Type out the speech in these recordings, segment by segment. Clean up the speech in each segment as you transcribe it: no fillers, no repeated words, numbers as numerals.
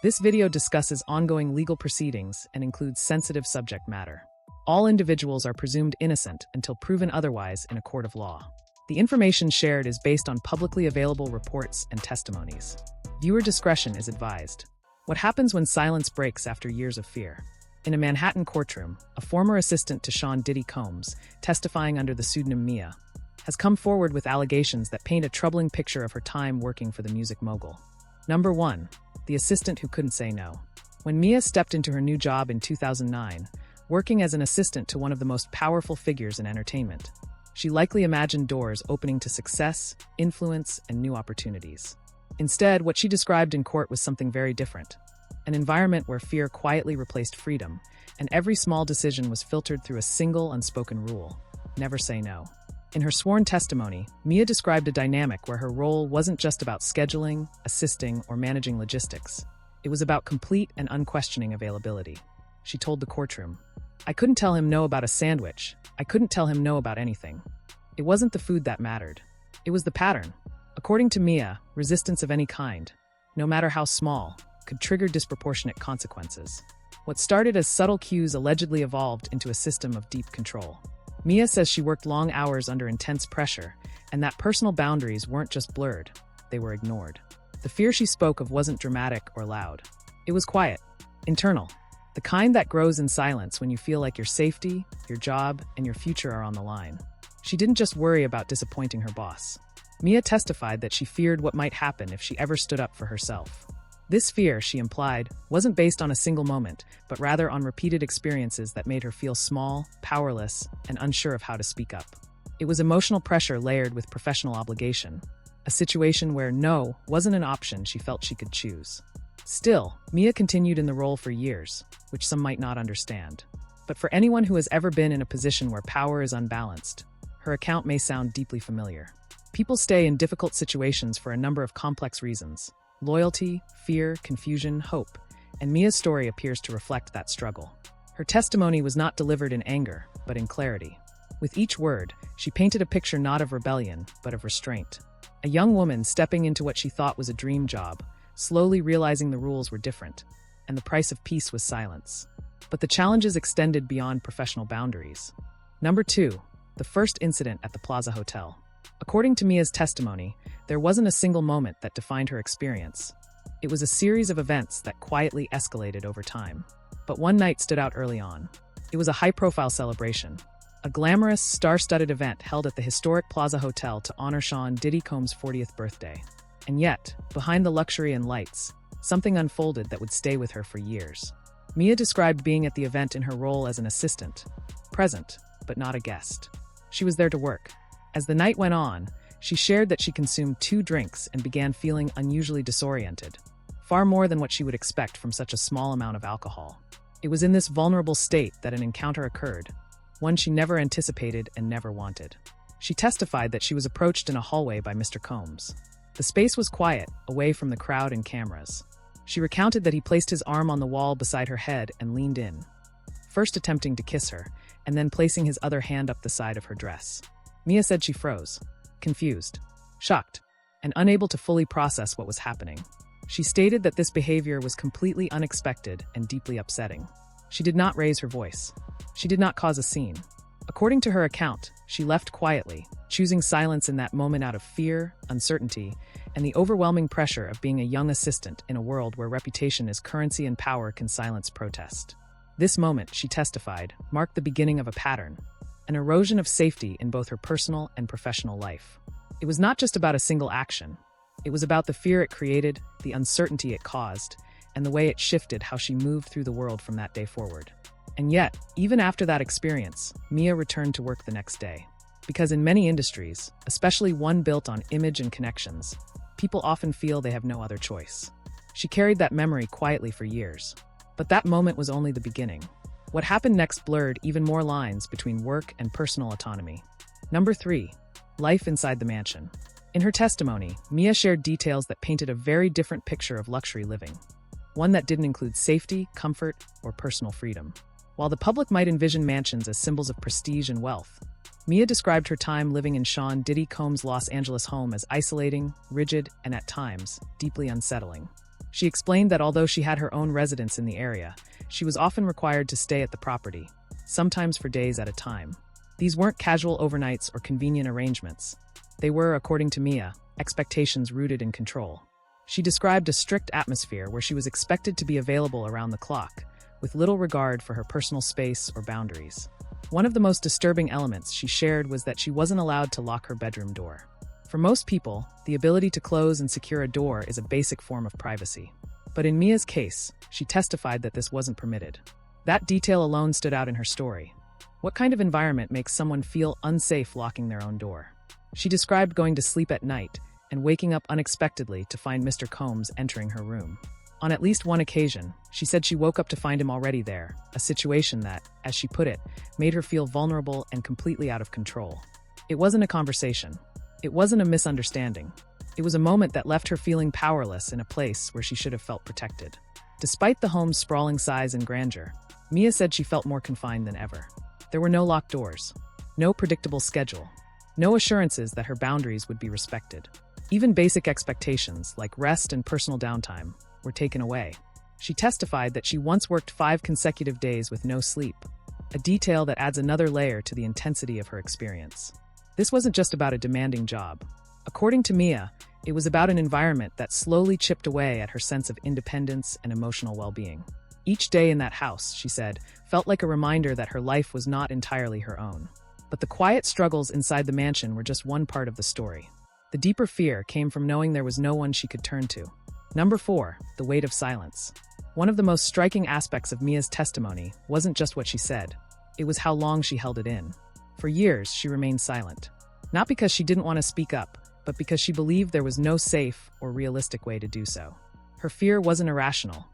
This video discusses ongoing legal proceedings and includes sensitive subject matter. All individuals are presumed innocent until proven otherwise in a court of law. The information shared is based on publicly available reports and testimonies. Viewer discretion is advised. What happens when silence breaks after years of fear? In a Manhattan courtroom, a former assistant to Sean Diddy Combs, testifying under the pseudonym Mia, has come forward with allegations that paint a troubling picture of her time working for the music mogul. Number 1. The assistant who couldn't say no. When Mia stepped into her new job in 2009, working as an assistant to one of the most powerful figures in entertainment, she likely imagined doors opening to success, influence, and new opportunities. Instead, what she described in court was something very different. An environment where fear quietly replaced freedom, and every small decision was filtered through a single unspoken rule: never say no. In her sworn testimony, Mia described a dynamic where her role wasn't just about scheduling, assisting, or managing logistics. It was about complete and unquestioning availability. She told the courtroom, "I couldn't tell him no about a sandwich. I couldn't tell him no about anything. It wasn't the food that mattered. It was the pattern." According to Mia, resistance of any kind, no matter how small, could trigger disproportionate consequences. What started as subtle cues allegedly evolved into a system of deep control. Mia says she worked long hours under intense pressure, and that personal boundaries weren't just blurred, they were ignored. The fear she spoke of wasn't dramatic or loud. It was quiet, internal, the kind that grows in silence when you feel like your safety, your job, and your future are on the line. She didn't just worry about disappointing her boss. Mia testified that she feared what might happen if she ever stood up for herself. This fear, she implied, wasn't based on a single moment, but rather on repeated experiences that made her feel small, powerless, and unsure of how to speak up. It was emotional pressure layered with professional obligation, a situation where no wasn't an option she felt she could choose. Still, Mia continued in the role for years, which some might not understand. But for anyone who has ever been in a position where power is unbalanced, her account may sound deeply familiar. People stay in difficult situations for a number of complex reasons: loyalty, fear, confusion, hope, and Mia's story appears to reflect that struggle. Her testimony was not delivered in anger, but in clarity. With each word, she painted a picture not of rebellion, but of restraint. A young woman stepping into what she thought was a dream job, slowly realizing the rules were different, and the price of peace was silence. But the challenges extended beyond professional boundaries. Number 2. The first incident at the Plaza Hotel. According to Mia's testimony, there wasn't a single moment that defined her experience. It was a series of events that quietly escalated over time. But one night stood out early on. It was a high-profile celebration, a glamorous, star-studded event held at the historic Plaza Hotel to honor Sean Diddy Combs' 40th birthday. And yet, behind the luxury and lights, something unfolded that would stay with her for years. Mia described being at the event in her role as an assistant, present, but not a guest. She was there to work. As the night went on, she shared that she consumed 2 drinks and began feeling unusually disoriented, far more than what she would expect from such a small amount of alcohol. It was in this vulnerable state that an encounter occurred, one she never anticipated and never wanted. She testified that she was approached in a hallway by Mr. Combs. The space was quiet, away from the crowd and cameras. She recounted that he placed his arm on the wall beside her head and leaned in, first attempting to kiss her, and then placing his other hand up the side of her dress. Mia said she froze, confused, shocked, and unable to fully process what was happening. She stated that this behavior was completely unexpected and deeply upsetting. She did not raise her voice. She did not cause a scene. According to her account, she left quietly, choosing silence in that moment out of fear, uncertainty, and the overwhelming pressure of being a young assistant in a world where reputation is currency and power can silence protest. This moment, she testified, marked the beginning of a pattern, an erosion of safety in both her personal and professional life. It was not just about a single action. It was about the fear it created, the uncertainty it caused, and the way it shifted how she moved through the world from that day forward. And yet, even after that experience, Mia returned to work the next day. Because in many industries, especially one built on image and connections, people often feel they have no other choice. She carried that memory quietly for years. But that moment was only the beginning. What happened next blurred even more lines between work and personal autonomy. Number 3. Life inside the mansion. In her testimony, Mia shared details that painted a very different picture of luxury living, one that didn't include safety, comfort, or personal freedom. While the public might envision mansions as symbols of prestige and wealth, Mia described her time living in Sean Diddy Combs' Los Angeles home as isolating, rigid, and at times, deeply unsettling. She explained that although she had her own residence in the area, she was often required to stay at the property, sometimes for days at a time. These weren't casual overnights or convenient arrangements. They were, according to Mia, expectations rooted in control. She described a strict atmosphere where she was expected to be available around the clock, with little regard for her personal space or boundaries. One of the most disturbing elements she shared was that she wasn't allowed to lock her bedroom door. For most people, the ability to close and secure a door is a basic form of privacy. But in Mia's case, she testified that this wasn't permitted. That detail alone stood out in her story. What kind of environment makes someone feel unsafe locking their own door? She described going to sleep at night and waking up unexpectedly to find Mr. Combs entering her room. On at least one occasion, she said she woke up to find him already there, a situation that, as she put it, made her feel vulnerable and completely out of control. It wasn't a conversation. It wasn't a misunderstanding. It was a moment that left her feeling powerless in a place where she should have felt protected. Despite the home's sprawling size and grandeur, Mia said she felt more confined than ever. There were no locked doors, no predictable schedule, no assurances that her boundaries would be respected. Even basic expectations, like rest and personal downtime, were taken away. She testified that she once worked 5 consecutive days with no sleep, a detail that adds another layer to the intensity of her experience. This wasn't just about a demanding job. According to Mia, it was about an environment that slowly chipped away at her sense of independence and emotional well-being. Each day in that house, she said, felt like a reminder that her life was not entirely her own. But the quiet struggles inside the mansion were just one part of the story. The deeper fear came from knowing there was no one she could turn to. Number 4, the weight of silence. One of the most striking aspects of Mia's testimony wasn't just what she said. It was how long she held it in. For years, she remained silent. Not because she didn't want to speak up, but because she believed there was no safe or realistic way to do so. Her fear wasn't irrational.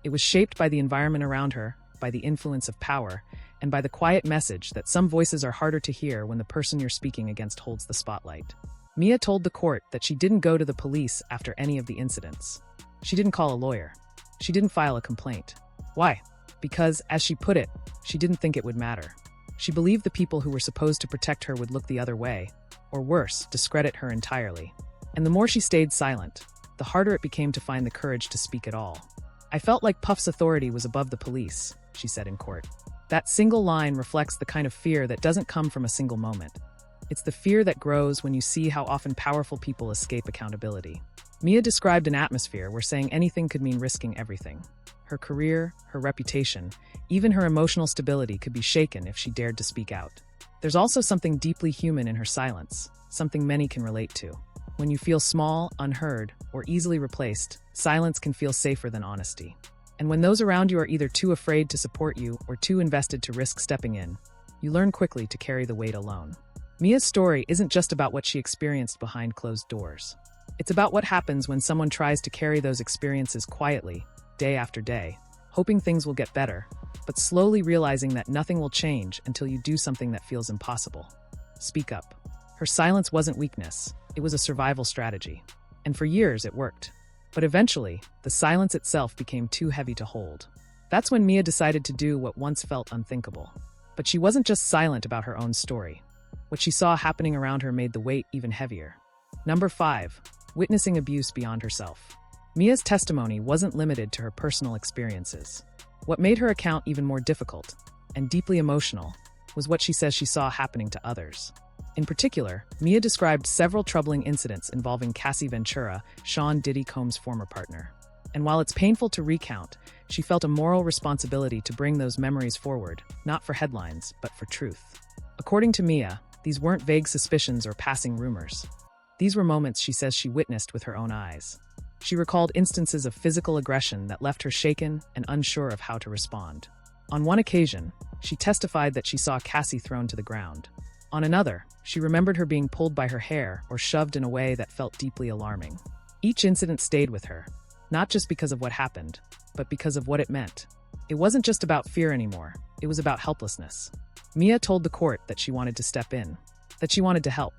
It was shaped by the environment around her, by the influence of power, and by the quiet message that some voices are harder to hear when the person you're speaking against holds the spotlight. Mia told the court that she didn't go to the police after any of the incidents. She didn't call a lawyer. She didn't file a complaint. Why? Because, as she put it, she didn't think it would matter. She believed the people who were supposed to protect her would look the other way, or worse, discredit her entirely. And the more she stayed silent, the harder it became to find the courage to speak at all. I felt like Puff's authority was above the police, she said in court. That single line reflects the kind of fear that doesn't come from a single moment. It's the fear that grows when you see how often powerful people escape accountability. Mia described an atmosphere where saying anything could mean risking everything. Her career, her reputation, even her emotional stability could be shaken if she dared to speak out. There's also something deeply human in her silence, something many can relate to. When you feel small, unheard, or easily replaced, silence can feel safer than honesty. And when those around you are either too afraid to support you or too invested to risk stepping in, you learn quickly to carry the weight alone. Mia's story isn't just about what she experienced behind closed doors. It's about what happens when someone tries to carry those experiences quietly, day after day, hoping things will get better, but slowly realizing that nothing will change until you do something that feels impossible. Speak up. Her silence wasn't weakness, it was a survival strategy. And for years it worked. But eventually, the silence itself became too heavy to hold. That's when Mia decided to do what once felt unthinkable. But she wasn't just silent about her own story. What she saw happening around her made the weight even heavier. Number 5, witnessing abuse beyond herself. Mia's testimony wasn't limited to her personal experiences. What made her account even more difficult, and deeply emotional, was what she says she saw happening to others. In particular, Mia described several troubling incidents involving Cassie Ventura, Sean Diddy Combs' former partner. And while it's painful to recount, she felt a moral responsibility to bring those memories forward, not for headlines, but for truth. According to Mia, these weren't vague suspicions or passing rumors. These were moments she says she witnessed with her own eyes. She recalled instances of physical aggression that left her shaken and unsure of how to respond. On one occasion, she testified that she saw Cassie thrown to the ground. On another, she remembered her being pulled by her hair or shoved in a way that felt deeply alarming. Each incident stayed with her, not just because of what happened, but because of what it meant. It wasn't just about fear anymore, it was about helplessness. Mia told the court that she wanted to step in, that she wanted to help,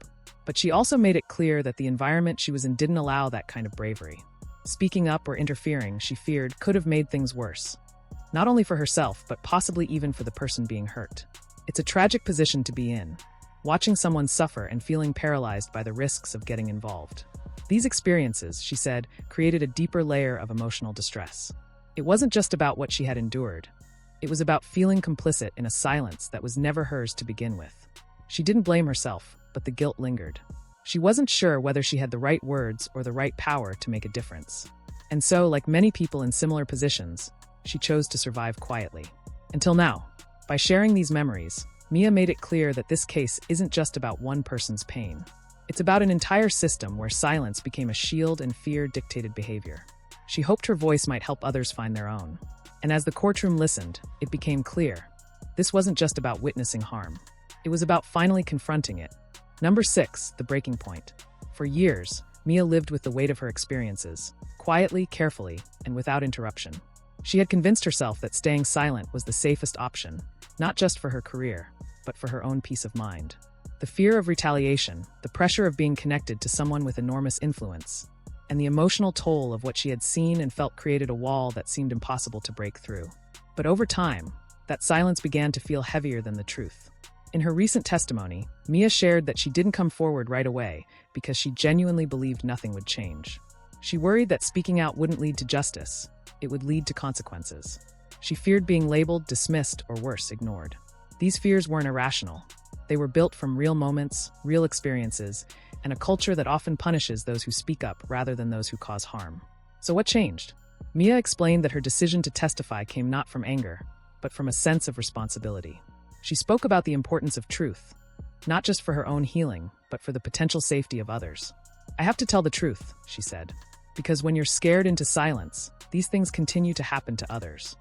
but she also made it clear that the environment she was in didn't allow that kind of bravery. Speaking up or interfering, she feared, could have made things worse. Not only for herself, but possibly even for the person being hurt. It's a tragic position to be in, watching someone suffer and feeling paralyzed by the risks of getting involved. These experiences, she said, created a deeper layer of emotional distress. It wasn't just about what she had endured. It was about feeling complicit in a silence that was never hers to begin with. She didn't blame herself, but the guilt lingered. She wasn't sure whether she had the right words or the right power to make a difference. And so, like many people in similar positions, she chose to survive quietly. Until now, by sharing these memories, Mia made it clear that this case isn't just about one person's pain. It's about an entire system where silence became a shield and fear dictated behavior. She hoped her voice might help others find their own. And as the courtroom listened, it became clear. This wasn't just about witnessing harm. It was about finally confronting it. Number 6, the breaking point. For years, Mia lived with the weight of her experiences, quietly, carefully, and without interruption. She had convinced herself that staying silent was the safest option, not just for her career, but for her own peace of mind. The fear of retaliation, the pressure of being connected to someone with enormous influence, and the emotional toll of what she had seen and felt created a wall that seemed impossible to break through. But over time, that silence began to feel heavier than the truth. In her recent testimony, Mia shared that she didn't come forward right away because she genuinely believed nothing would change. She worried that speaking out wouldn't lead to justice, it would lead to consequences. She feared being labeled, dismissed, or worse, ignored. These fears weren't irrational. They were built from real moments, real experiences, and a culture that often punishes those who speak up rather than those who cause harm. So what changed? Mia explained that her decision to testify came not from anger, but from a sense of responsibility. She spoke about the importance of truth, not just for her own healing, but for the potential safety of others. I have to tell the truth, she said, because when you're scared into silence, these things continue to happen to others.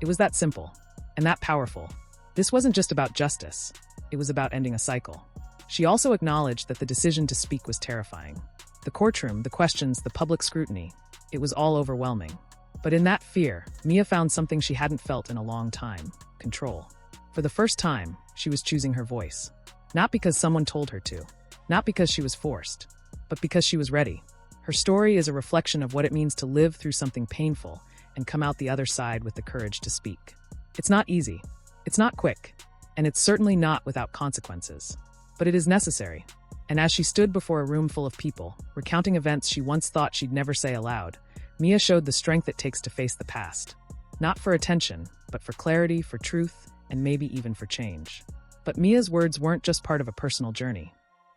It was that simple, and that powerful. This wasn't just about justice, it was about ending a cycle. She also acknowledged that the decision to speak was terrifying. The courtroom, the questions, the public scrutiny, it was all overwhelming. But in that fear, Mia found something she hadn't felt in a long time: control. For the first time, she was choosing her voice. Not because someone told her to, not because she was forced, but because she was ready. Her story is a reflection of what it means to live through something painful and come out the other side with the courage to speak. It's not easy, it's not quick, and it's certainly not without consequences. But it is necessary. And as she stood before a room full of people, recounting events she once thought she'd never say aloud, Mia showed the strength it takes to face the past. Not for attention, but for clarity, for truth, and maybe even for change. But Mia's words weren't just part of a personal journey.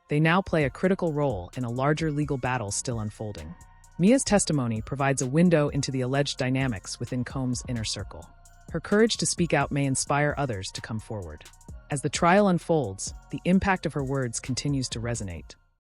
They now play a critical role in a larger legal battle still unfolding. Mia's testimony provides a window into the alleged dynamics within Combs' inner circle. Her courage to speak out may inspire others to come forward. As the trial unfolds, the impact of her words continues to resonate.